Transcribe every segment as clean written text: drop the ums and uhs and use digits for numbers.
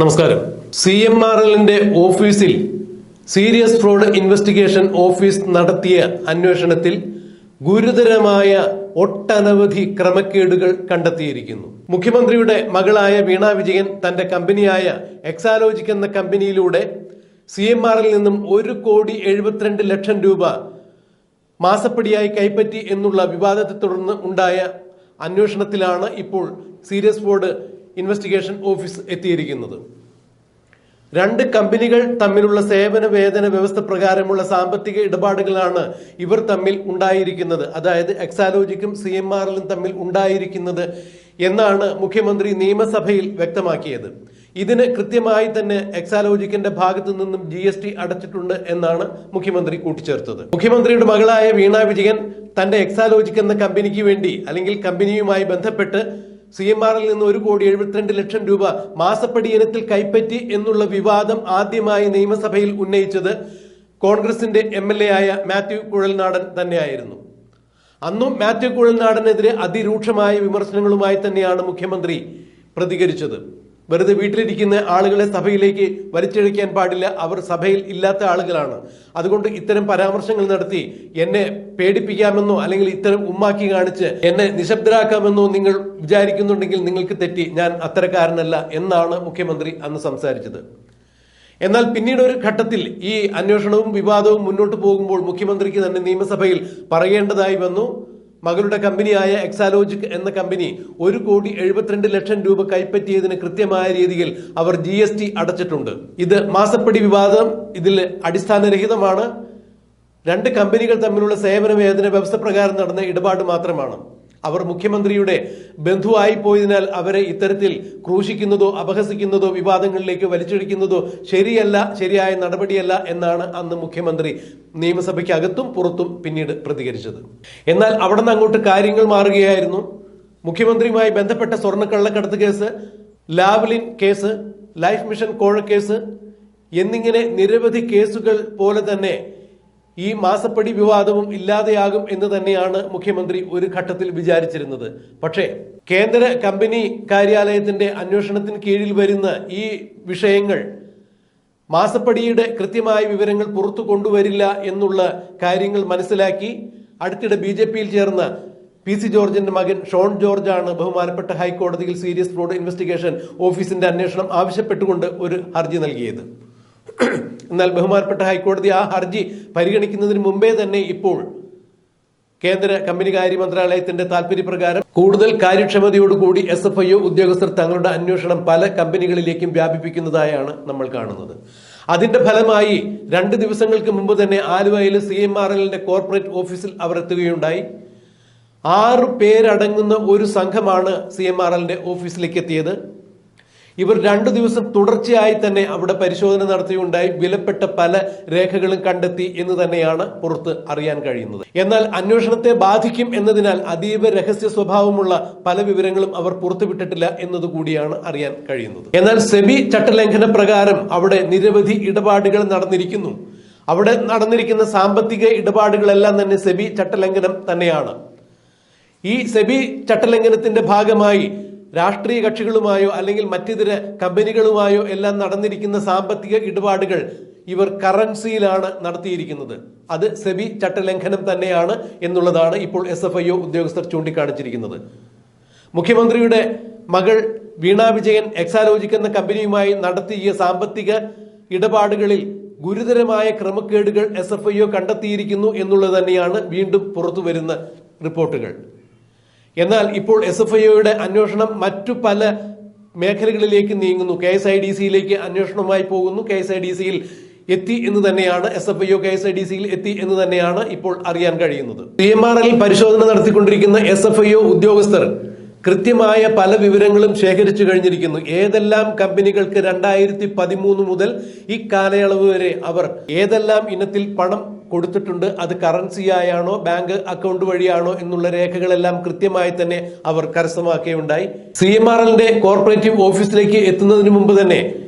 നമസ്കാരം. CMRLന്റെ ഓഫീസിൽ serious fraud investigation office നടത്തിയ അന്വേഷണത്തിൽ ഗുരുതരമായ ഒട്ടനവധി ക്രമക്കേടുകൾ കണ്ടെത്തിയിരിക്കുന്നു. മുഖ്യമന്ത്രിയുടെ മകളായ വീണ വിജയൻ തന്റെ കമ്പനിയായ എക്സാലോജിക് എന്ന കമ്പനിയിലൂടെ CMRL നിന്നും 1,72,00,000 രൂപ മാസപ്പടിയായി കൈപ്പറ്റി എന്നുള്ള വിവാദത്തെ തുടർന്ന് ഉണ്ടായ അന്വേഷണത്തിലാണ് ഇപ്പോൾ സീരിയസ് ഫ്രോഡ് ഇൻവെസ്റ്റിഗേഷൻ ഓഫീസ് എത്തിയിരിക്കുന്നത്. രണ്ട് കമ്പനികൾ തമ്മിലുള്ള സേവന വേതന വ്യവസ്ഥ പ്രകാരമുള്ള സാമ്പത്തിക ഇടപാടുകളാണ് ഇവർ തമ്മിൽ ഉണ്ടായിരിക്കുന്നത്, അതായത് എക്സാലോജിക്കും CMRLും തമ്മിൽ ഉണ്ടായിരിക്കുന്നത് എന്നാണ് മുഖ്യമന്ത്രി നിയമസഭയിൽ വ്യക്തമാക്കിയത്. ഇതിന് കൃത്യമായി തന്നെ എക്സാലോജിക്കിന്റെ ഭാഗത്തു നിന്നും GST അടച്ചിട്ടുണ്ട് എന്നാണ് മുഖ്യമന്ത്രി കൂട്ടിച്ചേർത്തത്. മുഖ്യമന്ത്രിയുടെ മകളായ വീണ വിജയൻ തന്റെ എക്സാലോജിക് എന്ന കമ്പനിക്ക് വേണ്ടി അല്ലെങ്കിൽ കമ്പനിയുമായി ബന്ധപ്പെട്ട് CMRL നിന്ന് 1,72,00,000 രൂപ മാസപ്പടി ഇനത്തിൽ കൈപ്പറ്റി എന്നുള്ള വിവാദം ആദ്യമായി നിയമസഭയിൽ ഉന്നയിച്ചത് കോൺഗ്രസിന്റെ MLA ആയ മാത്യു കുഴൽനാടൻ തന്നെയായിരുന്നു. അന്നും മാത്യു കുഴൽനാടനെതിരെ അതിരൂക്ഷമായ വിമർശനങ്ങളുമായി തന്നെയാണ് മുഖ്യമന്ത്രി പ്രതികരിച്ചത്. വെറുതെ വീട്ടിലിരിക്കുന്ന ആളുകളെ സഭയിലേക്ക് വലിച്ചിഴക്കാൻ പാടില്ല, അവർ സഭയിൽ ഇല്ലാത്ത ആളുകളാണ്, അതുകൊണ്ട് ഇത്തരം പരാമർശങ്ങൾ നടത്തി എന്നെ പേടിപ്പിക്കാമെന്നോ അല്ലെങ്കിൽ ഇത്തരം ഉമ്മാക്കി കാണിച്ച് എന്നെ നിശബ്ദരാക്കാമെന്നോ നിങ്ങൾ വിചാരിക്കുന്നുണ്ടെങ്കിൽ നിങ്ങൾക്ക് തെറ്റി, ഞാൻ അത്തരക്കാരനല്ല എന്നാണ് മുഖ്യമന്ത്രി അന്ന് സംസാരിച്ചത്. എന്നാൽ പിന്നീട് ഒരു ഘട്ടത്തിൽ ഈ അന്വേഷണവും വിവാദവും മുന്നോട്ട് പോകുമ്പോൾ മുഖ്യമന്ത്രിക്ക് തന്നെ നിയമസഭയിൽ പറയേണ്ടതായി വന്നു. മകളുടെ കമ്പനിയായ എക്സാലോജിക് എന്ന കമ്പനി 1,72,00,000 രൂപ കൈപ്പറ്റിയതിന് കൃത്യമായ രീതിയിൽ അവർ GST അടച്ചിട്ടുണ്ട്. ഇത് മാസപ്പടി വിവാദം ഇതിൽ അടിസ്ഥാനരഹിതമാണ്. രണ്ട് കമ്പനികൾ തമ്മിലുള്ള സേവന വേതന വ്യവസ്ഥ പ്രകാരം നടന്ന ഇടപാട് മാത്രമാണ്. അവർ മുഖ്യമന്ത്രിയുടെ ബന്ധുവായി പോയതിനാൽ അവരെ ഇത്തരത്തിൽ ക്രൂശിക്കുന്നതോ അപഹസിക്കുന്നതോ വിവാദങ്ങളിലേക്ക് വലിച്ചിടിക്കുന്നതോ ശരിയല്ല, ശരിയായ നടപടിയല്ല എന്നാണ് അന്ന് മുഖ്യമന്ത്രി നിയമസഭയ്ക്കകത്തും പുറത്തും പിന്നീട് പ്രതികരിച്ചത്. എന്നാൽ അവിടെ നിന്ന് അങ്ങോട്ട് കാര്യങ്ങൾ മാറുകയായിരുന്നു. മുഖ്യമന്ത്രിയുമായി ബന്ധപ്പെട്ട സ്വർണ്ണക്കള്ളക്കടത്ത് case, Lavalin case, life mission കോഴക്കേസ് എന്നിങ്ങനെ നിരവധി കേസുകൾ പോലെ തന്നെ ഈ മാസപ്പടി വിവാദവും ഇല്ലാതെയാകും എന്ന് തന്നെയാണ് മുഖ്യമന്ത്രി ഒരു ഘട്ടത്തിൽ വിചാരിച്ചിരുന്നത്. പക്ഷേ കേന്ദ്ര കമ്പനി കാര്യാലയത്തിന്റെ അന്വേഷണത്തിന് കീഴിൽ വരുന്ന ഈ വിഷയങ്ങൾ മാസപ്പടിയുടെ കൃത്യമായ വിവരങ്ങൾ പുറത്തു കൊണ്ടുവരില്ല എന്നുള്ള കാര്യങ്ങൾ മനസ്സിലാക്കി അടുത്തിടെ BJPയിൽ ചേർന്ന PC ജോർജിന്റെ മകൻ ഷോൺ ജോർജ് ആണ് ബഹുമാനപ്പെട്ട ഹൈക്കോടതിയിൽ സീരിയസ് ഫ്രോഡ് ഇൻവെസ്റ്റിഗേഷൻ ഓഫീസിന്റെ അന്വേഷണം ആവശ്യപ്പെട്ടുകൊണ്ട് ഒരു ഹർജി നൽകിയത്. എന്നാൽ ബഹുമാനപ്പെട്ട ഹൈക്കോടതി ആ ഹർജി പരിഗണിക്കുന്നതിന് മുമ്പേ തന്നെ ഇപ്പോൾ കേന്ദ്ര കമ്പനികാര്യ മന്ത്രാലയത്തിന്റെ താല്പര്യപ്രകാരം കൂടുതൽ കാര്യക്ഷമതയോടുകൂടി SFIO ഉദ്യോഗസ്ഥർ തങ്ങളുടെ അന്വേഷണം പല കമ്പനികളിലേക്കും വ്യാപിപ്പിക്കുന്നതായാണ് നമ്മൾ കാണുന്നത്. അതിന്റെ ഫലമായി 2 ദിവസങ്ങൾക്ക് മുമ്പ് തന്നെ ആലുവയിലെ CMRLന്റെ കോർപ്പറേറ്റ് ഓഫീസിൽ അവർ എത്തുകയുണ്ടായി. 6 പേരടങ്ങുന്ന ഒരു സംഘമാണ് CMRLന്റെ ഓഫീസിലേക്ക് എത്തിയത്. ഇവർ 2 ദിവസം തുടർച്ചയായി തന്നെ അവിടെ പരിശോധന നടത്തിയുണ്ടായി. വിലപ്പെട്ട പല രേഖകളും കണ്ടെത്തി എന്ന് തന്നെയാണ് പുറത്ത് അറിയാൻ കഴിയുന്നത്. എന്നാൽ അന്വേഷണത്തെ ബാധിക്കും എന്നതിനാൽ അതീവ രഹസ്യ സ്വഭാവമുള്ള പല വിവരങ്ങളും അവർ പുറത്തുവിട്ടിട്ടില്ല എന്നതുകൂടിയാണ് അറിയാൻ കഴിയുന്നത്. എന്നാൽ SEBI ചട്ടലംഘന പ്രകാരം അവിടെ നിരവധി ഇടപാടുകൾ നടന്നിരിക്കുന്നു. അവിടെ നടന്നിരിക്കുന്ന സാമ്പത്തിക ഇടപാടുകളെല്ലാം തന്നെ SEBI ചട്ടലംഘനം തന്നെയാണ്. ഈ SEBI ചട്ടലംഘനത്തിന്റെ ഭാഗമായി രാഷ്ട്രീയ കക്ഷികളുമായോ അല്ലെങ്കിൽ മറ്റിതര കമ്പനികളുമായോ എല്ലാം നടന്നിരിക്കുന്ന സാമ്പത്തിക ഇടപാടുകൾ ഇവർ കറൻസിയിലാണ് നടത്തിയിരിക്കുന്നത്. അത് SEBI ചട്ടലംഘനം തന്നെയാണ് എന്നുള്ളതാണ് ഇപ്പോൾ SFIO ഉദ്യോഗസ്ഥർ ചൂണ്ടിക്കാണിച്ചിരിക്കുന്നത്. മുഖ്യമന്ത്രിയുടെ മകൾ വീണ വിജയൻ എക്സാലോജിക് എന്ന കമ്പനിയുമായി നടത്തിയ സാമ്പത്തിക ഇടപാടുകളിൽ ഗുരുതരമായ ക്രമക്കേടുകൾ SFIO കണ്ടെത്തിയിരിക്കുന്നു എന്നുള്ളത് തന്നെയാണ് വീണ്ടും പുറത്തു വരുന്ന റിപ്പോർട്ടുകൾ. എന്നാൽ ഇപ്പോൾ SFIOയുടെ അന്വേഷണം മറ്റു പല മേഖലകളിലേക്ക് നീങ്ങുന്നു. KSIDCയിലേക്ക് അന്വേഷണവുമായി പോകുന്നു. KSIDCയിൽ എത്തി എന്ന് തന്നെയാണ് SFIO KSIDCയിൽ എത്തി എന്ന് തന്നെയാണ് ഇപ്പോൾ അറിയാൻ കഴിയുന്നത്. CMRL പരിശോധന നടത്തിക്കൊണ്ടിരിക്കുന്ന SFIO ഉദ്യോഗസ്ഥർ കൃത്യമായ പല വിവരങ്ങളും ശേഖരിച്ചു കഴിഞ്ഞിരിക്കുന്നു. ഏതെല്ലാം കമ്പനികൾക്ക് 2013 മുതൽ ഈ കാലയളവ് വരെ അവർ ഏതെല്ലാം ഇനത്തിൽ പണം കൊടുത്തിട്ടുണ്ട്, അത് കറൻസിയായാണോ ബാങ്ക് അക്കൗണ്ട് വഴിയാണോ എന്നുള്ള രേഖകളെല്ലാം കൃത്യമായി തന്നെ അവർ കരസ്ഥമാക്കുകയുണ്ടായി. CMRLന്റെ കോർപ്പറേറ്റീവ് ഓഫീസിലേക്ക് എത്തുന്നതിന് മുമ്പ് തന്നെ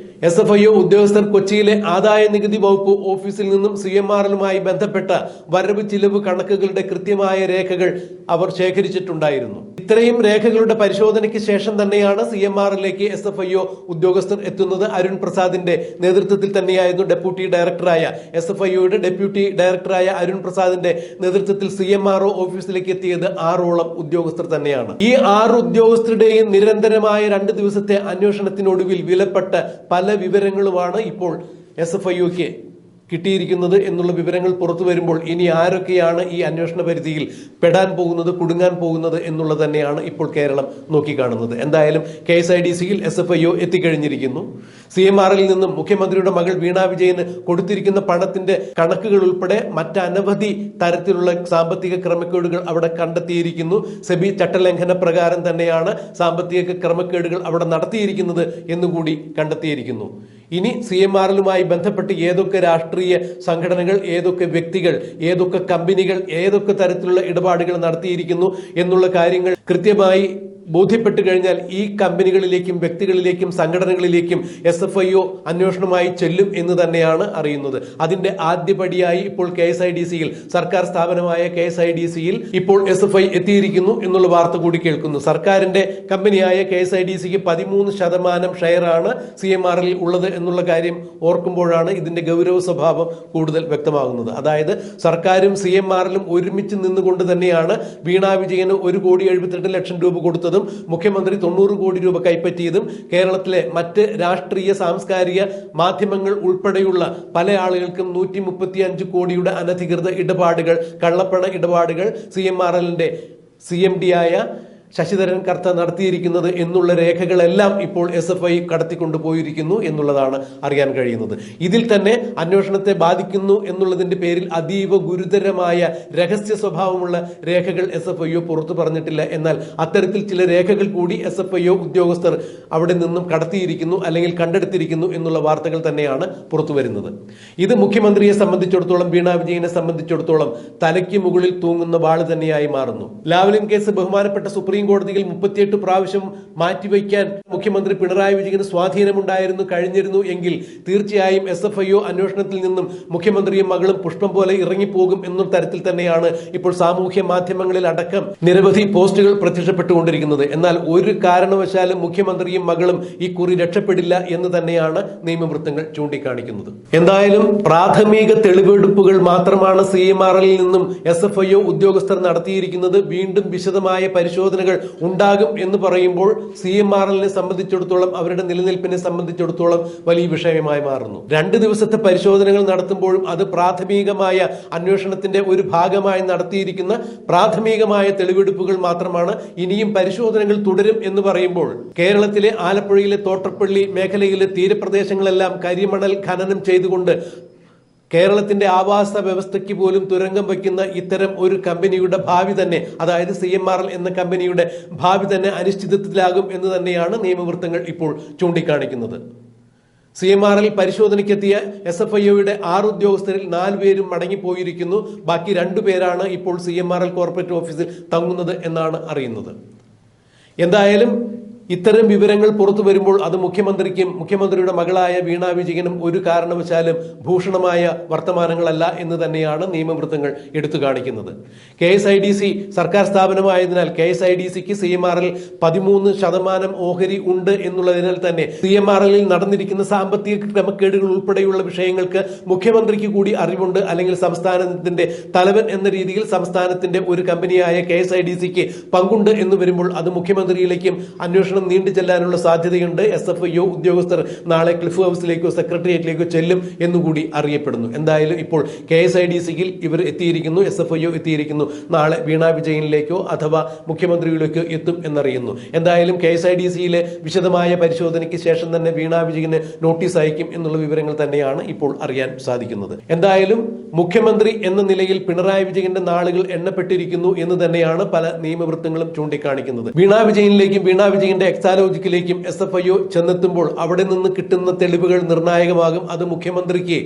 SFIO ഉദ്യോഗസ്ഥർ കൊച്ചിയിലെ ആദായ നികുതി വകുപ്പ് ഓഫീസിൽ നിന്നും CMRLുമായി ബന്ധപ്പെട്ട വരവ് ചിലവ് കണക്കുകളുടെ കൃത്യമായ രേഖകൾ അവർ ശേഖരിച്ചിട്ടുണ്ടായിരുന്നു. ഇത്രയും രേഖകളുടെ പരിശോധനയ്ക്ക് ശേഷം തന്നെയാണ് CMRLിലേക്ക് SFIO ഉദ്യോഗസ്ഥർ എത്തുന്നത്. അരുൺ പ്രസാദിന്റെ നേതൃത്വത്തിൽ തന്നെയായിരുന്നു ഡെപ്യൂട്ടി ഡയറക്ടറായ SFIOയുടെ ഡെപ്യൂട്ടി ഡയറക്ടറായ അരുൺ പ്രസാദിന്റെ നേതൃത്വത്തിൽ CMRO ഓഫീസിലേക്ക് എത്തിയത് 6ഓളം ഉദ്യോഗസ്ഥർ തന്നെയാണ്. ഈ 6 ഉദ്യോഗസ്ഥരുടെയും നിരന്തരമായ 2 ദിവസത്തെ അന്വേഷണത്തിനൊടുവിൽ വിലപ്പെട്ട പല വിവരങ്ങളുമാണ് ഇപ്പോൾ SFIOക്ക് കിട്ടിയിരിക്കുന്നത് എന്നുള്ള വിവരങ്ങൾ പുറത്തു വരുമ്പോൾ ഇനി ആരൊക്കെയാണ് ഈ അന്വേഷണ പരിധിയിൽ പെടാൻ പോകുന്നത്, കുടുങ്ങാൻ പോകുന്നത് എന്നുള്ളത് തന്നെയാണ് ഇപ്പോൾ കേരളം നോക്കിക്കാണുന്നത്. എന്തായാലും KSIDCയിൽ SFIO എത്തിക്കഴിഞ്ഞിരിക്കുന്നു. CMRൽ നിന്നും മുഖ്യമന്ത്രിയുടെ മകൾ വീണ വിജയന് കൊടുത്തിരിക്കുന്ന പണത്തിന്റെ കണക്കുകൾ ഉൾപ്പെടെ മറ്റനവധി തരത്തിലുള്ള സാമ്പത്തിക ക്രമക്കേടുകൾ അവിടെ കണ്ടെത്തിയിരിക്കുന്നു. സെബി ചട്ടലംഘന പ്രകാരം തന്നെയാണ് സാമ്പത്തിക ക്രമക്കേടുകൾ അവിടെ നടത്തിയിരിക്കുന്നത് എന്നുകൂടി കണ്ടെത്തിയിരിക്കുന്നു. ഇനി CMRലുമായി ബന്ധപ്പെട്ട് ഏതൊക്കെ രാഷ്ട്രീയ സംഘടനകൾ, ഏതൊക്കെ വ്യക്തികൾ, ഏതൊക്കെ കമ്പനികൾ, ഏതൊക്കെ തരത്തിലുള്ള ഇടപാടുകൾ നടത്തിയിരിക്കുന്നു എന്നുള്ള കാര്യങ്ങൾ കൃത്യമായി ബോധ്യപ്പെട്ടു കഴിഞ്ഞാൽ ഈ കമ്പനികളിലേക്കും വ്യക്തികളിലേക്കും സംഘടനകളിലേക്കും SFIO അന്വേഷണമായി ചെല്ലും എന്ന് തന്നെയാണ് അറിയുന്നത്. അതിന്റെ ആദ്യപടിയായി ഇപ്പോൾ KSIDCയിൽ, സർക്കാർ സ്ഥാപനമായ KSIDCയിൽ ഇപ്പോൾ SFI എത്തിയിരിക്കുന്നു എന്നുള്ള വാർത്ത കൂടി കേൾക്കുന്നു. സർക്കാരിന്റെ കമ്പനിയായ KSIDCക്ക് 13% ഷെയറാണ് CMRൽ ഉള്ളത് എന്നുള്ള കാര്യം ഓർക്കുമ്പോഴാണ് ഇതിന്റെ ഗൗരവ സ്വഭാവം കൂടുതൽ വ്യക്തമാകുന്നത്. അതായത് സർക്കാരും CMRലും ഒരുമിച്ച് നിന്നുകൊണ്ട് തന്നെയാണ് വീണ വിജയന് 1,78,00,000 രൂപ കൊടുത്തത്, മുഖ്യമന്ത്രി 90 കോടി രൂപ കൈപ്പറ്റിയതും കേരളത്തിലെ മറ്റ് രാഷ്ട്രീയ സാംസ്കാരിക മാധ്യമങ്ങൾ ഉൾപ്പെടെയുള്ള പല ആളുകൾക്കും 135 കോടിയുടെ അനധികൃത ഇടപാടുകൾ, കള്ളപ്പണ ഇടപാടുകൾ CMRലിന്റെ CMD-ആയ ശശിധരൻ കർത്ത നടത്തിയിരിക്കുന്നത് എന്നുള്ള രേഖകളെല്ലാം ഇപ്പോൾ SFI കടത്തിക്കൊണ്ടുപോയിരിക്കുന്നു എന്നുള്ളതാണ് അറിയാൻ കഴിയുന്നത്. ഇതിൽ തന്നെ അന്വേഷണത്തെ ബാധിക്കുന്നു എന്നുള്ളതിന്റെ പേരിൽ അതീവ ഗുരുതരമായ രഹസ്യ സ്വഭാവമുള്ള രേഖകൾ SFIO പുറത്തു പറഞ്ഞിട്ടില്ല. എന്നാൽ അത്തരത്തിൽ ചില രേഖകൾ കൂടി SFIO ഉദ്യോഗസ്ഥർ അവിടെ നിന്നും കടത്തിയിരിക്കുന്നു അല്ലെങ്കിൽ കണ്ടെടുത്തിരിക്കുന്നു എന്നുള്ള വാർത്തകൾ തന്നെയാണ് പുറത്തു വരുന്നത്. ഇത് മുഖ്യമന്ത്രിയെ സംബന്ധിച്ചിടത്തോളം, വീണ വിജയനെ സംബന്ധിച്ചിടത്തോളം തലയ്ക്ക് മുകളിൽ തൂങ്ങുന്ന വാള് തന്നെയായി മാറുന്നു. ലാവ്ലിൻ കേസ് ബഹുമാനപ്പെട്ട സുപ്രീം കോടതിയിൽ 38 പ്രാവശ്യം മാറ്റിവെക്കാൻ മുഖ്യമന്ത്രി പിണറായി വിജയന് സ്വാധീനമുണ്ടായിരുന്നു, കഴിഞ്ഞിരുന്നു എങ്കിൽ തീർച്ചയായും SFIO അന്വേഷണത്തിൽ നിന്നും മുഖ്യമന്ത്രിയും മകളും പുഷ്പം പോലെ ഇറങ്ങിപ്പോകും എന്നൊരു തരത്തിൽ തന്നെയാണ് ഇപ്പോൾ സാമൂഹ്യ മാധ്യമങ്ങളിൽ അടക്കം നിരവധി പോസ്റ്റുകൾ പ്രത്യക്ഷപ്പെട്ടുകൊണ്ടിരിക്കുന്നത്. എന്നാൽ ഒരു കാരണവശാലും മുഖ്യമന്ത്രിയും മകളും ഈ കുറി രക്ഷപ്പെടില്ല എന്ന് തന്നെയാണ് നിയമവൃത്തങ്ങൾ ചൂണ്ടിക്കാണിക്കുന്നത്. എന്തായാലും പ്രാഥമിക തെളിവെടുപ്പുകൾ മാത്രമാണ് CMRൽ നിന്നും SFIO ഉദ്യോഗസ്ഥർ നടത്തിയിരിക്കുന്നത്. വീണ്ടും വിശദമായ പരിശോധനകൾ ഉണ്ടാകും എന്ന് പറയുമ്പോൾ CMRലിനെ സംബന്ധിച്ചിടത്തോളം, അവരുടെ നിലനിൽപ്പിനെ സംബന്ധിച്ചിടത്തോളം വലിയ വിഷയമായി മാറുന്നു. 2 ദിവസത്തെ പരിശോധനകൾ നടത്തുമ്പോഴും അത് പ്രാഥമികമായ അന്വേഷണത്തിന്റെ ഒരു ഭാഗമായി നടത്തിയിരിക്കുന്ന പ്രാഥമികമായ തെളിവെടുപ്പുകൾ മാത്രമാണ്. ഇനിയും പരിശോധനകൾ തുടരും എന്ന് പറയുമ്പോൾ കേരളത്തിലെ ആലപ്പുഴയിലെ തോട്ടപ്പള്ളി മേഖലയിലെ തീരപ്രദേശങ്ങളെല്ലാം കരിമണൽ ഖനനം ചെയ്തുകൊണ്ട് കേരളത്തിന്റെ ആവാസ വ്യവസ്ഥയ്ക്ക് പോലും തുരങ്കം വയ്ക്കുന്ന ഇത്തരം ഒരു കമ്പനിയുടെ ഭാവി തന്നെ, അതായത് CMRL എന്ന കമ്പനിയുടെ ഭാവി തന്നെ അനിശ്ചിതത്വത്തിലാകും എന്ന് തന്നെയാണ് നിയമവൃത്തങ്ങൾ ഇപ്പോൾ ചൂണ്ടിക്കാണിക്കുന്നത്. CMRൽ പരിശോധനയ്ക്കെത്തിയ SFIOയുടെ 6 ഉദ്യോഗസ്ഥരിൽ 4 പേരും മടങ്ങിപ്പോയിരിക്കുന്നു. ബാക്കി 2 പേരാണ് ഇപ്പോൾ CMRL കോർപ്പറേറ്റ് ഓഫീസിൽ തങ്ങുന്നത് എന്നാണ് അറിയുന്നത്. എന്തായാലും ഇത്തരം വിവരങ്ങൾ പുറത്തു വരുമ്പോൾ അത് മുഖ്യമന്ത്രിക്കും മുഖ്യമന്ത്രിയുടെ മകളായ വീണ വിജയനും ഒരു കാരണവശാലും ഭൂഷണമായ വർത്തമാനങ്ങളല്ല എന്ന് തന്നെയാണ് നിയമവൃത്തങ്ങൾ എടുത്തു കാണിക്കുന്നത്. KSIDC സർക്കാർ സ്ഥാപനമായതിനാൽ KSIDCക്ക് CMRൽ 13% ഓഹരി ഉണ്ട് എന്നുള്ളതിനാൽ തന്നെ CMRലിൽ നടന്നിരിക്കുന്ന സാമ്പത്തിക ക്രമക്കേടുകൾ ഉൾപ്പെടെയുള്ള വിഷയങ്ങൾക്ക് മുഖ്യമന്ത്രിക്ക് കൂടി അറിവുണ്ട്. അല്ലെങ്കിൽ സംസ്ഥാനത്തിന്റെ തലവൻ എന്ന രീതിയിൽ സംസ്ഥാനത്തിന്റെ ഒരു കമ്പനിയായ KSIDCക്ക് പങ്കുണ്ട് എന്ന് വരുമ്പോൾ അത് മുഖ്യമന്ത്രിയിലേക്കും അന്വേഷണം നീണ്ടു ചെല്ലാനുള്ള സാധ്യതയുണ്ട്. SFIO ഉദ്യോഗസ്ഥർ നാളെ ക്ലിഫ് ഹൗസിലേക്കോ സെക്രട്ടേറിയറ്റിലേക്കോ ചെല്ലും എന്നുകൂടി അറിയപ്പെടുന്നു. എന്തായാലും ഇപ്പോൾ KSIDCയിൽ ഇവർ എത്തിയിരിക്കുന്നു, SFIO എത്തിയിരിക്കുന്നു. നാളെ വീണ വിജയനിലേക്കോ അഥവാ മുഖ്യമന്ത്രിയിലേക്കോ എത്തും എന്നറിയുന്നു. എന്തായാലും KSIDCയിലെ വിശദമായ പരിശോധനയ്ക്ക് ശേഷം തന്നെ വീണ വിജയന് നോട്ടീസ് അയക്കും എന്നുള്ള വിവരങ്ങൾ തന്നെയാണ് ഇപ്പോൾ അറിയാൻ സാധിക്കുന്നത്. എന്തായാലും മുഖ്യമന്ത്രി എന്ന നിലയിൽ പിണറായി വിജയന്റെ നാളുകൾ എണ്ണപ്പെട്ടിരിക്കുന്നു എന്ന് തന്നെയാണ് പല നിയമവൃത്തങ്ങളും ചൂണ്ടിക്കാണിക്കുന്നത്. വീണ വിജയനിലേക്കും വീണ വിജയന്റെ എക്സാലോജിക്കിലേക്കും SFIO ചെന്നെത്തുമ്പോൾ അവിടെ നിന്ന് കിട്ടുന്ന തെളിവുകൾ നിർണായകമാകും. അത് മുഖ്യമന്ത്രിക്ക്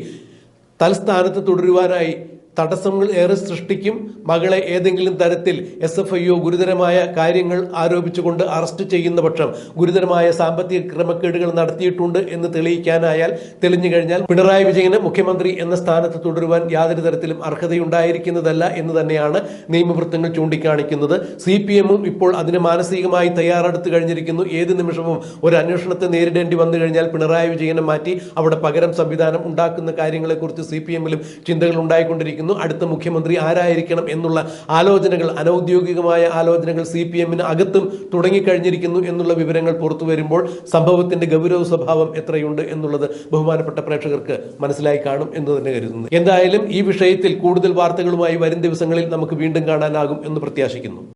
തൽസ്ഥാനത്ത് തുടരുവാനായി തടസ്സങ്ങൾ ഏറെ സൃഷ്ടിക്കും. മകളെ ഏതെങ്കിലും തരത്തിൽ SFIO ഗുരുതരമായ കാര്യങ്ങൾ ആരോപിച്ചുകൊണ്ട് അറസ്റ്റ് ചെയ്യുന്ന പക്ഷം ഗുരുതരമായ സാമ്പത്തിക ക്രമക്കേടുകൾ നടത്തിയിട്ടുണ്ട് എന്ന് തെളിഞ്ഞു കഴിഞ്ഞാൽ പിണറായി വിജയന് മുഖ്യമന്ത്രി എന്ന സ്ഥാനത്ത് തുടരുവാൻ യാതൊരു തരത്തിലും അർഹതയുണ്ടായിരിക്കുന്നതല്ല എന്ന് തന്നെയാണ് നിയമവൃത്തങ്ങൾ ചൂണ്ടിക്കാണിക്കുന്നത്. CPM-ഉം ഇപ്പോൾ അതിന് മാനസികമായി തയ്യാറെടുത്ത് കഴിഞ്ഞിരിക്കുന്നു. ഏത് നിമിഷവും ഒരു അന്വേഷണത്തെ നേരിടേണ്ടി വന്നു കഴിഞ്ഞാൽ പിണറായി വിജയനെ മാറ്റി അവിടെ പകരം സംവിധാനം ഉണ്ടാക്കുന്ന കാര്യങ്ങളെക്കുറിച്ച് CPM-ലും ചിന്തകൾ ഉണ്ടായിക്കൊണ്ടിരിക്കുന്നു. അടുത്ത മുഖ്യമന്ത്രി ആരായിരിക്കണം എന്നുള്ള ആലോചനകൾ, അനൌദ്യോഗികമായ ആലോചനകൾ CPM-ന് അകത്തും തുടങ്ങിക്കഴിഞ്ഞിരിക്കുന്നു എന്നുള്ള വിവരങ്ങൾ പുറത്തു വരുമ്പോൾ സംഭവത്തിന്റെ ഗൗരവ സ്വഭാവം എത്രയുണ്ട് എന്നുള്ളത് ബഹുമാനപ്പെട്ട പ്രേക്ഷകർക്ക് മനസ്സിലായി കാണും എന്ന് തന്നെ കരുതുന്നു. എന്തായാലും ഈ വിഷയത്തിൽ കൂടുതൽ വാർത്തകളുമായി വരും ദിവസങ്ങളിൽ നമുക്ക് വീണ്ടും കാണാനാകും എന്ന് പ്രത്യാശിക്കുന്നു.